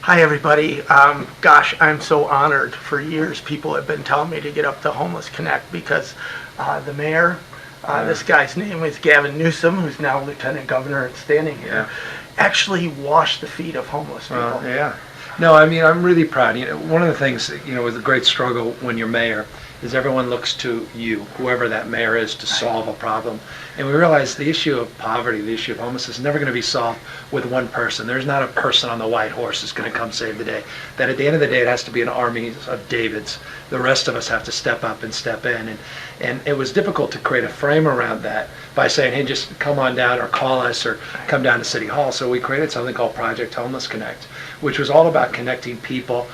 Hi, everybody. Gosh, I'm so honored. For years, people have been telling me to get up to Homeless Connect because the mayor, this guy's name is Gavin Newsom, who's now Lieutenant Governor and standing here, actually washed the feet of homeless people. No, I mean, I'm really proud. One of the things, was a great struggle when you're mayor is everyone looks to you, whoever that mayor is, to solve a problem. And we realize the issue of poverty, the issue of homelessness is never going to be solved with one person. There's not a person on the white horse that's going to come save the day. That at the end of the day, it has to be an army of Davids. The rest of us have to step up and step in. And it was difficult to create a frame around that by saying, hey, just come on down or call us or come down to City Hall. So we created something called Project Homeless Connect, which was all about connecting people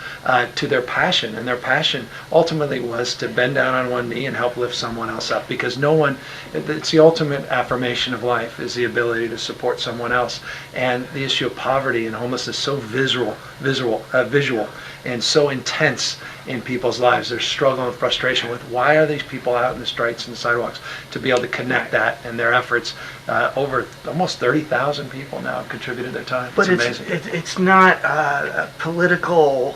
to their passion. And their passion ultimately was to bend down on one knee and help lift someone else up, because it's the ultimate affirmation of life is the ability to support someone else. And the issue of poverty and homelessness is so visual and so intense in people's lives. There's struggle and frustration with why are these people out in the streets and the sidewalks. To be able to connect that and their efforts, over almost 30,000 people now have contributed their time. But it's amazing. It's not a political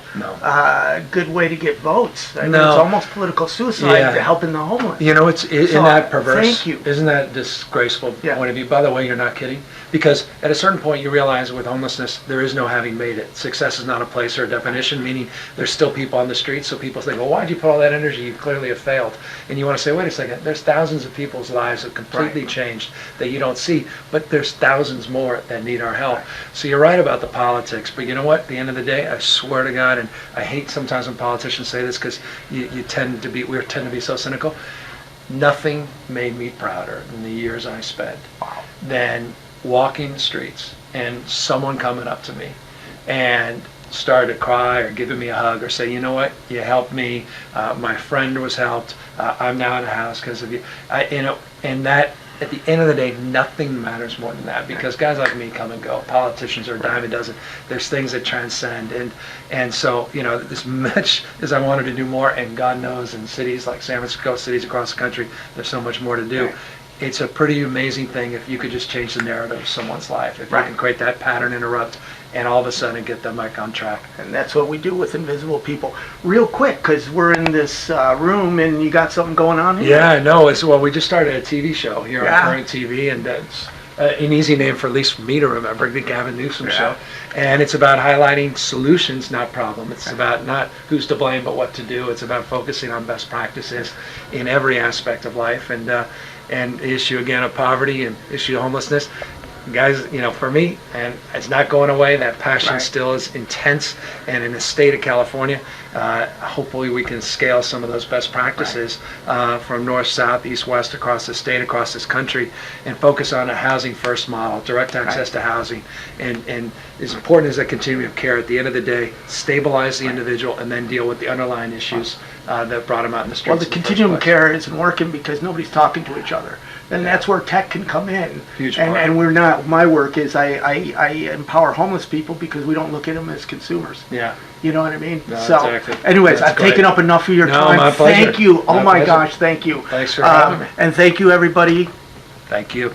good way to get votes. I mean, it's almost political suicide to helping the homeless. Isn't that perverse? Thank you. Isn't that disgraceful point of view? By the way, you're not kidding. Because at a certain point you realize with homelessness, there is no having made it. Success is not a place or a definition, meaning there's still people on the streets, so people think, well, why'd you put all that energy? You clearly have failed. And you want to say, wait a second, there's thousands of people's lives that completely changed that you don't see, but there's thousands more that need our help. So you're right about the politics, but you know what? At the end of the day, I swear to God, and I hate sometimes when politicians say this because we tend to be so cynical. Nothing made me prouder in the years I spent than walking the streets and someone coming up to me and started to cry or giving me a hug or say, you know what, you helped me, my friend was helped, I'm now in a house because of you. And that, at the end of the day, nothing matters more than that, because guys like me come and go. Politicians are a dime a dozen. There's things that transcend, and so as much as I wanted to do more, and God knows in cities like San Francisco, cities across the country, there's so much more to do. It's a pretty amazing thing if you could just change the narrative of someone's life, if you can create that pattern interrupt and all of a sudden get them back on track. And that's what we do with Invisible People. Real quick, because we're in this room and you got something going on here. Yeah, no, we just started a TV show here on Current TV, and it's an easy name for at least for me to remember, the Gavin Newsom Show. And it's about highlighting solutions, not problem. It's about not who's to blame, but what to do. It's about focusing on best practices in every aspect of life. And the issue again of poverty and issue of homelessness, guys, for me, and it's not going away. That passion still is intense, and in the state of California, hopefully we can scale some of those best practices from north, south, east, west, across the state, across this country, and focus on a housing first model, direct access to housing, and as important as a continuum of care, at the end of the day, stabilize the individual and then deal with the underlying issues that brought them out in the streets. Well, the continuum of care isn't working because nobody's talking to each other. And that's where tech can come in. Huge part. And we're not, my work is I empower homeless people because we don't look at them as consumers. Yeah. You know what I mean? No, So, exactly. anyways, That's I've taken up enough of your time. My pleasure. Thank you. Oh my pleasure. gosh, thank you. Thanks for having me. And thank you, everybody. Thank you.